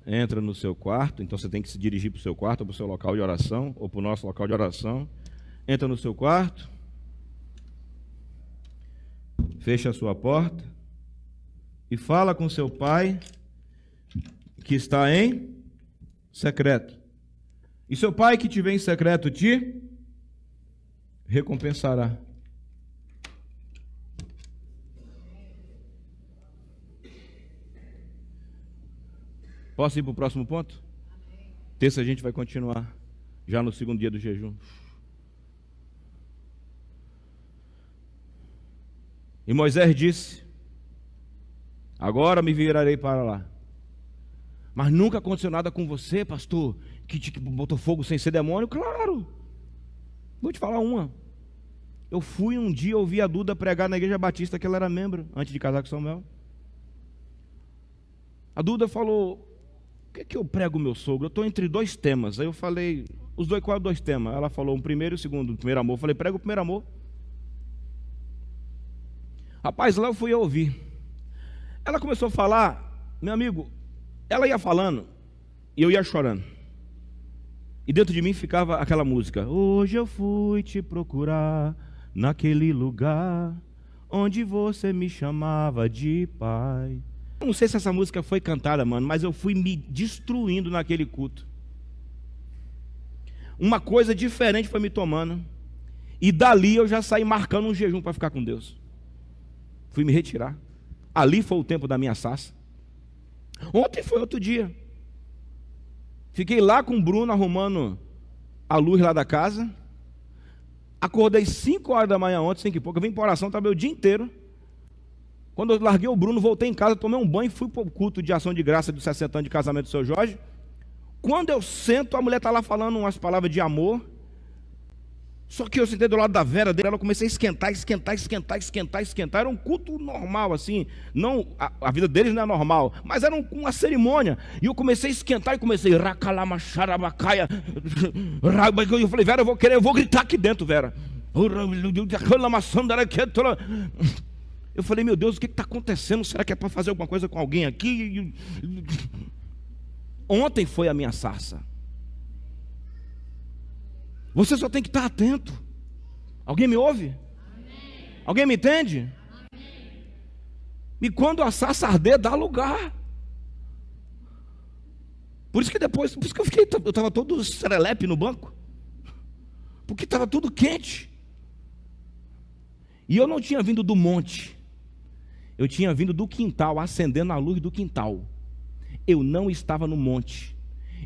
Entra no seu quarto, então você tem que se dirigir para o seu quarto, ou para o seu local de oração, ou para o nosso local de oração. Entra no seu quarto, fecha a sua porta e fala com seu pai que está em secreto. E seu pai que te vê em secreto te recompensará. Posso ir para o próximo ponto? Terça a gente vai continuar, já no segundo dia do jejum. E Moisés disse: agora me virarei para lá. Mas nunca aconteceu nada com você, pastor, que te botou fogo sem ser demônio? Claro. Vou te falar uma. Eu fui um dia ouvir a Duda pregar na igreja batista que ela era membro, antes de casar com Samuel. A Duda falou: por que eu prego o meu sogro? Eu estou entre 2 temas. Aí eu falei: os dois, qual é os 2 temas? Ela falou: o primeiro e o segundo. O primeiro amor. Eu falei: prega o primeiro amor. Rapaz, lá eu fui ouvir. Ela começou a falar, meu amigo, ela ia falando e eu ia chorando. E dentro de mim ficava aquela música: hoje eu fui te procurar naquele lugar onde você me chamava de pai. Não sei se essa música foi cantada, mano, mas eu fui me destruindo naquele culto. Uma coisa diferente foi me tomando. E dali eu já saí marcando um jejum para ficar com Deus. Fui me retirar. Ali foi o tempo da minha sarça. Ontem foi outro dia. Fiquei lá com o Bruno arrumando a luz lá da casa. Acordei 5 horas da manhã ontem, 5 e pouco. Eu vim para oração, trabalhei o dia inteiro. Quando eu larguei o Bruno, voltei em casa, tomei um banho e fui para o culto de ação de graça dos 60 anos de casamento do seu Jorge. Quando eu sento, a mulher está lá falando umas palavras de amor. Só que eu sentei do lado da Vera dele, ela comecei a esquentar. Era um culto normal, assim. Não, a vida deles não é normal, mas era uma cerimônia. E eu comecei a esquentar e comecei racalamaxarabacaia. Eu falei: Vera, eu vou gritar aqui dentro, Vera. Eu falei: meu Deus, o que está acontecendo? Será que é para fazer alguma coisa com alguém aqui? Ontem foi a minha sarça. Você só tem que estar atento. Alguém me ouve? Amém. Alguém me entende? Amém. E quando a sarça arder, dá lugar. Por isso que depois, por isso que eu estava todo serelepe no banco. Porque estava tudo quente. E eu não tinha vindo do monte. Eu tinha vindo do quintal, acendendo a luz do quintal. Eu não estava no monte.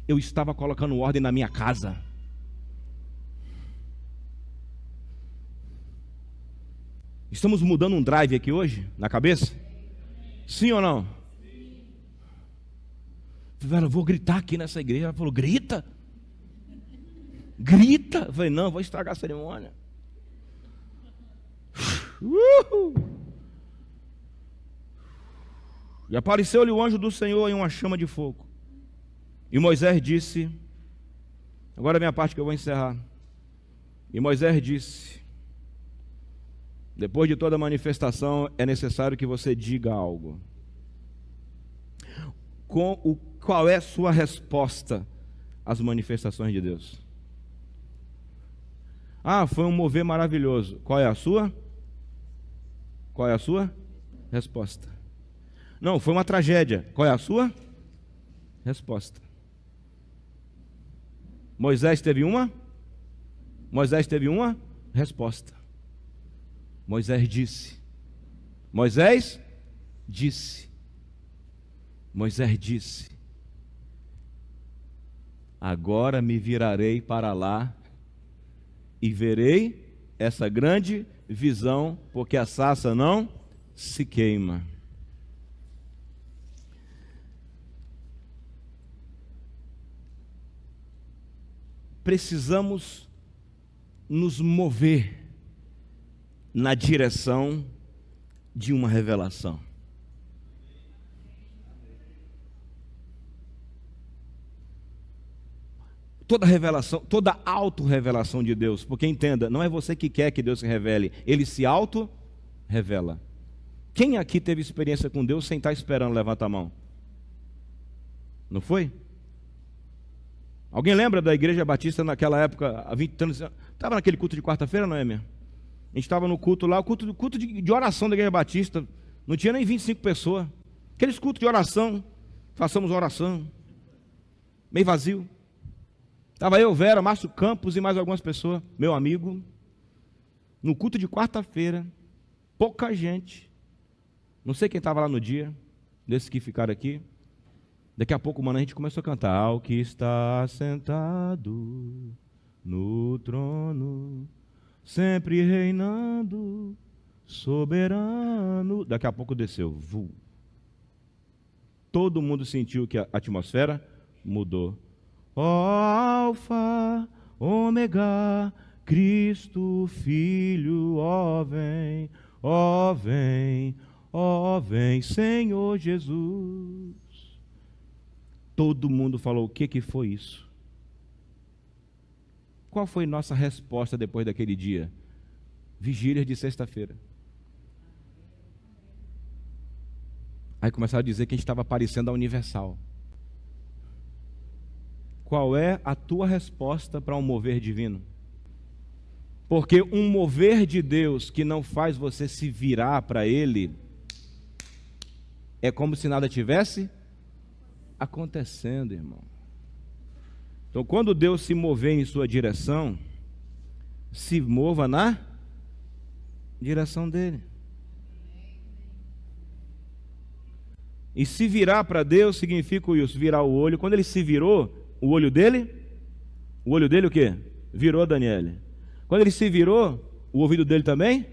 Eu estava colocando ordem na minha casa. Estamos mudando um drive aqui hoje, na cabeça? Sim ou não? Ela: vou gritar aqui nessa igreja. Ela falou: grita? Grita? Eu falei: não, vou estragar a cerimônia. E apareceu-lhe o anjo do Senhor em uma chama de fogo. E Moisés disse, agora é a minha parte que eu vou encerrar. E Moisés disse: depois de toda manifestação é necessário que você diga algo. Qual é a sua resposta às manifestações de Deus? Ah, foi um mover maravilhoso. Qual é a sua? Qual é a sua resposta? Não, foi uma tragédia. Qual é a sua resposta? Moisés teve uma resposta. Moisés disse. Agora me virarei para lá e verei essa grande visão, porque a sarça não se queima. Precisamos nos mover na direção de uma revelação. Toda revelação, toda auto-revelação de Deus, porque entenda, não é você que quer que Deus se revele, Ele se auto-revela. Quem aqui teve experiência com Deus sem estar esperando? Levanta a mão. Não foi? Alguém lembra da Igreja Batista naquela época, há 20 anos? Estava naquele culto de quarta-feira, não é mesmo? A gente estava no culto lá, o culto de oração da Igreja Batista, não tinha nem 25 pessoas. Aqueles cultos de oração, façamos oração, meio vazio. Estava eu, Vera, Márcio Campos e mais algumas pessoas, meu amigo, no culto de quarta-feira, pouca gente, não sei quem estava lá no dia, desses que ficaram aqui. Daqui a pouco, mano, a gente começou a cantar: ao que está sentado no trono, sempre reinando, soberano. Daqui a pouco desceu. Todo mundo sentiu que a atmosfera mudou. Ó Alfa, Ômega, Cristo Filho, ó vem, ó vem, ó vem, Senhor Jesus. Todo mundo falou: o que foi isso? Qual foi nossa resposta depois daquele dia? Vigília de sexta-feira. Aí começaram a dizer que a gente estava parecendo a Universal. Qual é a tua resposta para um mover divino? Porque um mover de Deus que não faz você se virar para Ele, é como se nada tivesse acontecendo, irmão. Então, quando Deus se mover em sua direção, se mova na direção dele. E se virar para Deus significa isso, virar o olho. Quando ele se virou, o olho dele o quê? Virou, Daniele. Quando ele se virou, o ouvido dele também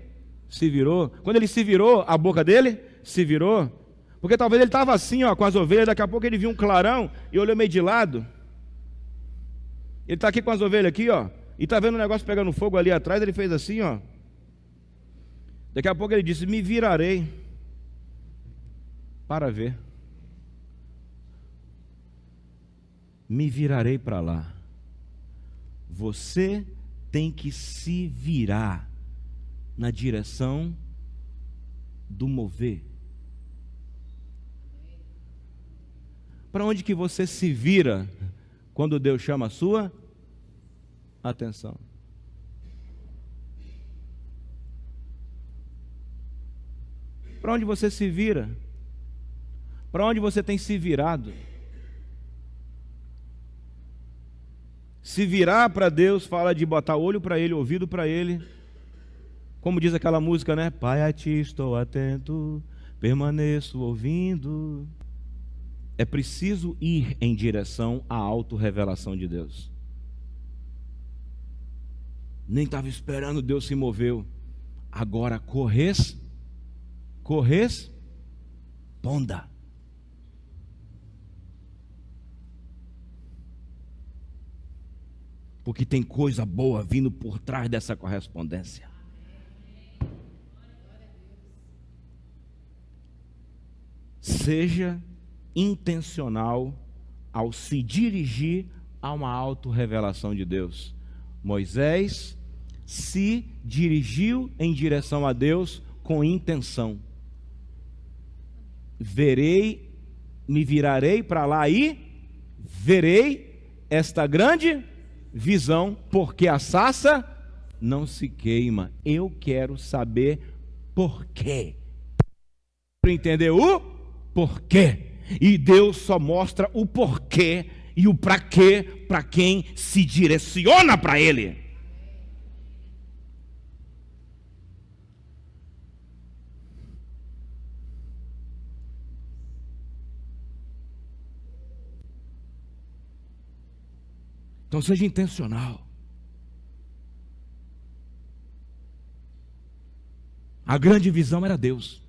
se virou. Quando ele se virou, a boca dele se virou. Porque talvez ele estava assim, ó, com as ovelhas, daqui a pouco ele viu um clarão e olhou meio de lado. Ele está aqui com as ovelhas aqui, ó, e está vendo um negócio pegando fogo ali atrás, ele fez assim, ó. Daqui a pouco ele disse: me virarei para ver. Me virarei para lá. Você tem que se virar na direção do mover. Para onde que você se vira quando Deus chama a sua atenção? Para onde você se vira? Para onde você tem se virado? Se virar para Deus fala de botar olho para Ele, ouvido para Ele. Como diz aquela música, né? Pai, a Ti estou atento, permaneço ouvindo. É preciso ir em direção à auto-revelação de Deus. Nem estava esperando, Deus se moveu. Agora corresponda. Porque tem coisa boa vindo por trás dessa correspondência. Seja intencional ao se dirigir a uma auto-revelação de Deus. Moisés se dirigiu em direção a Deus com intenção. Me virarei para lá e verei esta grande visão, porque a sarça não se queima. Eu quero saber por quê. Para entender o porquê. E Deus só mostra o porquê e o para quê para quem se direciona para Ele. Então seja intencional. A grande visão era Deus.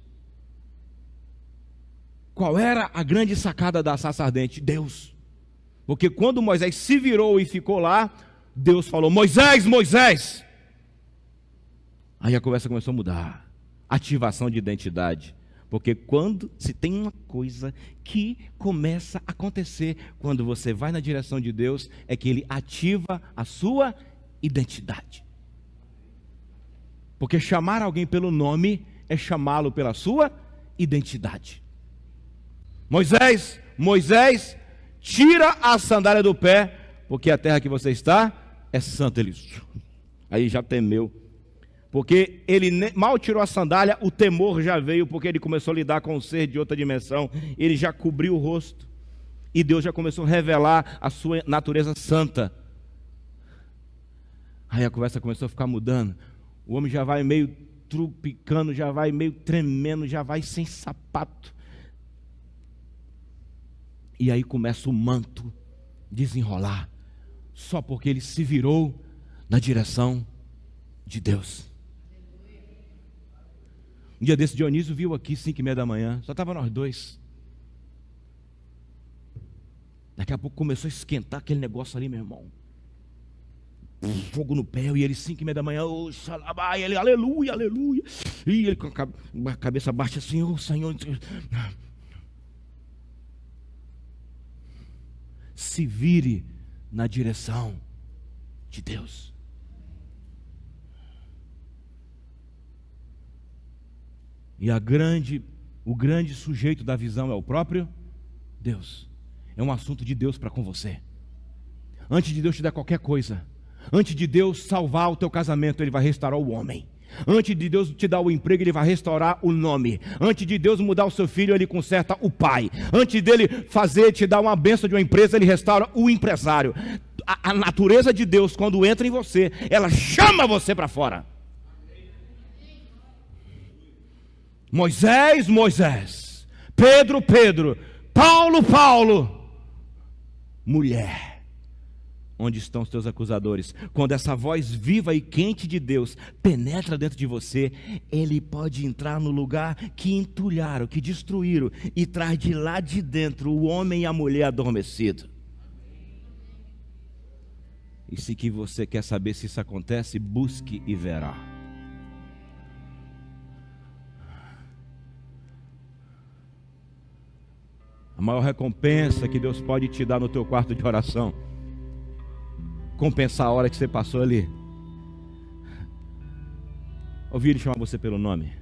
Qual era a grande sacada da sarça ardente? Deus. Porque quando Moisés se virou e ficou lá, Deus falou: Moisés, Moisés. Aí a conversa começou a mudar. Ativação de identidade. Porque quando se tem uma coisa que começa a acontecer quando você vai na direção de Deus, é que Ele ativa a sua identidade. Porque chamar alguém pelo nome é chamá-lo pela sua identidade. Moisés, Moisés, tira a sandália do pé, porque a terra que você está é santa. Ele aí já temeu. Porque ele mal tirou a sandália, o temor já veio, porque ele começou a lidar com um ser de outra dimensão. Ele já cobriu o rosto. E Deus já começou a revelar a sua natureza santa. Aí a conversa começou a ficar mudando. O homem já vai meio trupicando, já vai meio tremendo, já vai sem sapato. E aí começa o manto desenrolar. Só porque ele se virou na direção de Deus. Um dia desse, Dionísio viu aqui 5:30 da manhã. Só estava nós dois. Daqui a pouco começou a esquentar aquele negócio ali, meu irmão. Fogo no pé. E ele 5:30 da manhã. Oh, xalabá, e ele, aleluia, aleluia. E ele com a cabeça baixa assim: oh, Senhor. Se vire na direção de Deus. E o grande sujeito da visão é o próprio Deus. É um assunto de Deus para com você. Antes de Deus te dar qualquer coisa, antes de Deus salvar o teu casamento, Ele vai restaurar o homem. Antes de Deus te dar o emprego, Ele vai restaurar o nome. Antes de Deus mudar o seu filho, Ele conserta o pai. Antes dele te dar uma bênção de uma empresa, Ele restaura o empresário. A natureza de Deus, quando entra em você, ela chama você para fora. Moisés, Moisés, Pedro, Pedro, Paulo, Paulo, mulher, onde estão os teus acusadores? Quando essa voz viva e quente de Deus penetra dentro de você, Ele pode entrar no lugar que entulharam, que destruíram, e traz de lá de dentro o homem e a mulher adormecido. E se que você quer saber se isso acontece, busque e verá. A maior recompensa que Deus pode te dar no teu quarto de oração, compensar a hora que você passou ali, ouvir Ele chamar você pelo nome.